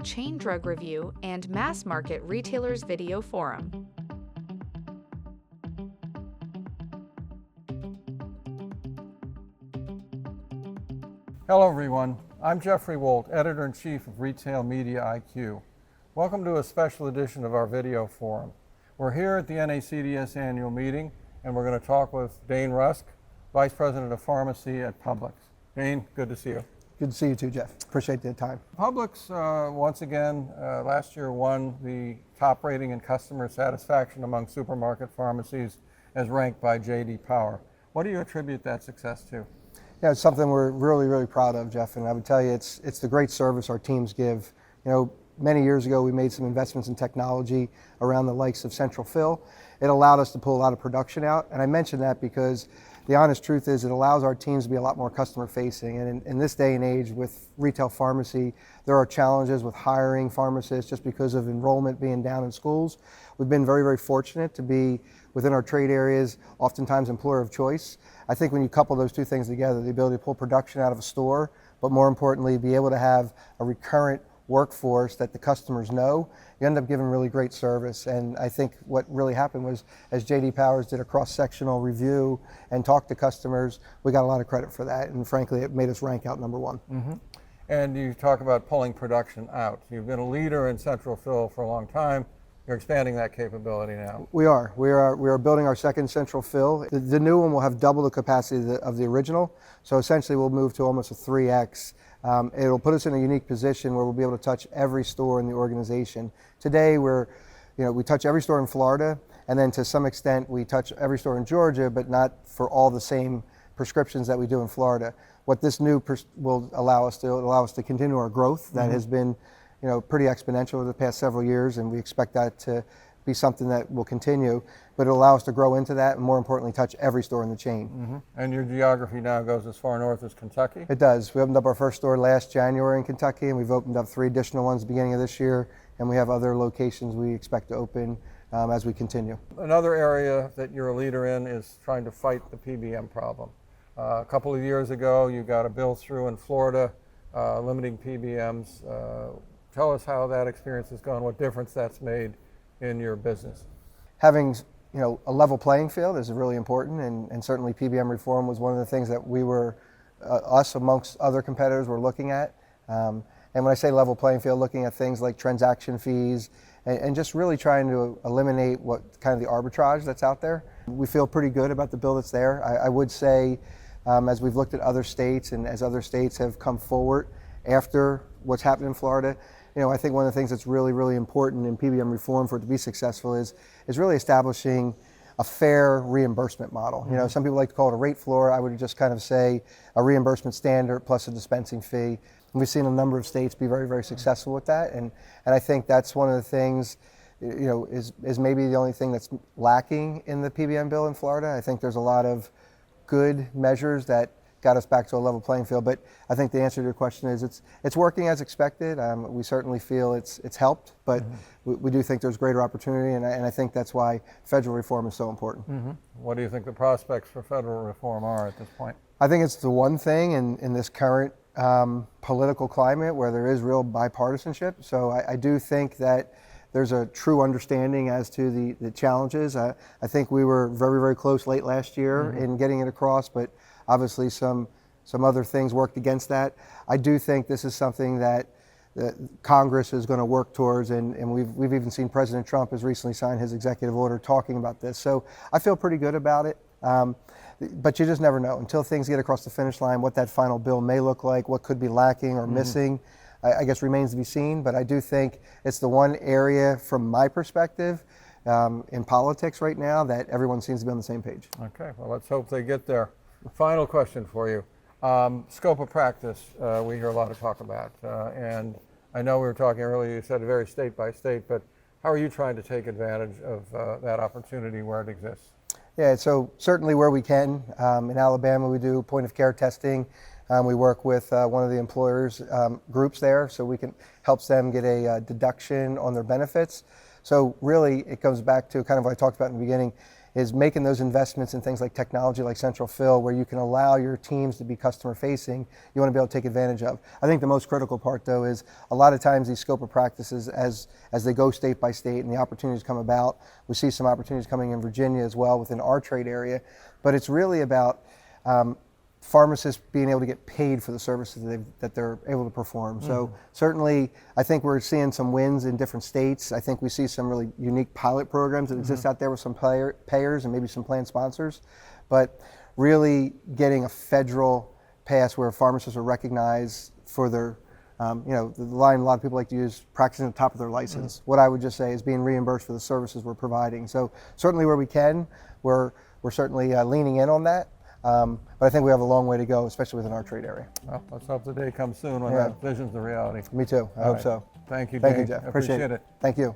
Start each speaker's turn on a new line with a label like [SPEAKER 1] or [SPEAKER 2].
[SPEAKER 1] Chain Drug Review and Mass Market Retailers Video Forum.
[SPEAKER 2] Hello everyone, I'm Jeffrey Wolt, Editor-in-Chief of Retail Media IQ. Welcome to a special edition of our video forum. We're here at the NACDS Annual Meeting and we're going to talk with Dain Rusk, Vice President of Pharmacy at Publix. Dain, good to see you.
[SPEAKER 3] Good to see you too, Jeff. Appreciate the time.
[SPEAKER 2] Publix, once again, last year won the top rating in customer satisfaction among supermarket pharmacies as ranked by J.D. Power. What do you attribute that success to?
[SPEAKER 3] Yeah, it's something we're really proud of, Jeff, and I would tell you it's the great service our teams give. You know, many years ago we made some investments in technology around the likes of central fill. It allowed us to pull a lot of production out, and I mention that because the honest truth is it allows our teams to be a lot more customer facing, and in this day and age with retail pharmacy, there are challenges with hiring pharmacists just because of enrollment being down in schools. We've been very fortunate to be within our trade areas, oftentimes employer of choice. I think when you couple those two things together, the ability to pull production out of a store, but more importantly, be able to have a recurrent workforce that the customers know, you end up giving really great service. And I think what really happened was, as J.D. Powers did a cross-sectional review and talked to customers, we got a lot of credit for that. And frankly, it made us rank out number one.
[SPEAKER 2] Mm-hmm. And you talk about pulling production out. You've been a leader in central fill for a long time. You're expanding that capability now.
[SPEAKER 3] We are building our second central fill. The new one will have double the capacity of the original. So essentially we'll move to almost a 3X. It'll put us in a unique position where we'll be able to touch every store in the organization. Today we touch every store in Florida, and then to some extent we touch every store in Georgia, but not for all the same prescriptions that we do in Florida. What this new will allow us to continue our growth that has been pretty exponential over the past several years, and we expect that to be something that will continue, but it'll allow us to grow into that and more importantly touch every store in the chain.
[SPEAKER 2] Mm-hmm. And your geography now goes as far north as Kentucky?
[SPEAKER 3] It does. We opened up our first store last January in Kentucky, and we've opened up 3 additional ones at the beginning of this year, and we have other locations we expect to open as we continue.
[SPEAKER 2] Another area that you're a leader in is trying to fight the PBM problem. A couple of years ago you got a bill through in Florida limiting PBMs. Tell us how that experience has gone, what difference that's made in your business.
[SPEAKER 3] Having a level playing field is really important, and certainly PBM reform was one of the things that we were, us amongst other competitors, were looking at. And when I say level playing field, looking at things like transaction fees and just really trying to eliminate what kind of the arbitrage that's out there. We feel pretty good about the bill that's there. I would say, as we've looked at other states and as other states have come forward after what's happened in Florida, I think one of the things that's really important in PBM reform for it to be successful is really establishing a fair reimbursement model. Mm-hmm. Some people like to call it a rate floor. I would just kind of say a reimbursement standard plus a dispensing fee. And we've seen a number of states be very successful with that. And I think that's one of the things, is maybe the only thing that's lacking in the PBM bill in Florida. I think there's a lot of good measures that got us back to a level playing field, but I think the answer to your question is it's working as expected. We certainly feel it's helped, but we do think there's greater opportunity, and I think that's why federal reform is so important.
[SPEAKER 2] Mm-hmm. What do you think the prospects for federal reform are at this point?
[SPEAKER 3] I think it's the one thing in this current political climate where there is real bipartisanship. So I do think that there's a true understanding as to the challenges. I think we were very close late last year in getting it across, but obviously some other things worked against that. I do think this is something that Congress is going to work towards, and we've even seen President Trump has recently signed his executive order talking about this. So I feel pretty good about it. But you just never know until things get across the finish line what that final bill may look like, what could be lacking or missing. I guess remains to be seen, but I do think it's the one area from my perspective in politics right now that everyone seems to be on the same page.
[SPEAKER 2] Okay, well let's hope they get there. Final question for you. Scope of practice, we hear a lot of talk about, and I know we were talking earlier, you said very state by state, but how are you trying to take advantage of that opportunity where it exists?
[SPEAKER 3] Yeah, so certainly where we can. In Alabama, we do point of care testing. We work with one of the employers groups there, so we can help them get a deduction on their benefits. So really, it comes back to kind of what I talked about in the beginning. is making those investments in things like technology, like central fill, where you can allow your teams to be customer facing. You want to be able to take advantage of. I think the most critical part, though, is a lot of times these scope of practices, as they go state by state and the opportunities come about, we see some opportunities coming in Virginia as well within our trade area, but it's really about pharmacists being able to get paid for the services that they're able to perform. So certainly, I think we're seeing some wins in different states. I think we see some really unique pilot programs that exist out there with some payers and maybe some plan sponsors. But really getting a federal pass where pharmacists are recognized for their, the line a lot of people like to use, practicing at the top of their license. What I would just say is being reimbursed for the services we're providing. So certainly where we can, we're certainly leaning in on that. But I think we have a long way to go, especially within our trade area.
[SPEAKER 2] Well, let's hope the day comes soon when that vision's the reality.
[SPEAKER 3] Me too. I hope so.
[SPEAKER 2] Thank you,
[SPEAKER 3] Thank
[SPEAKER 2] Dain.
[SPEAKER 3] you, Jeff.
[SPEAKER 2] Appreciate it.
[SPEAKER 3] Thank you.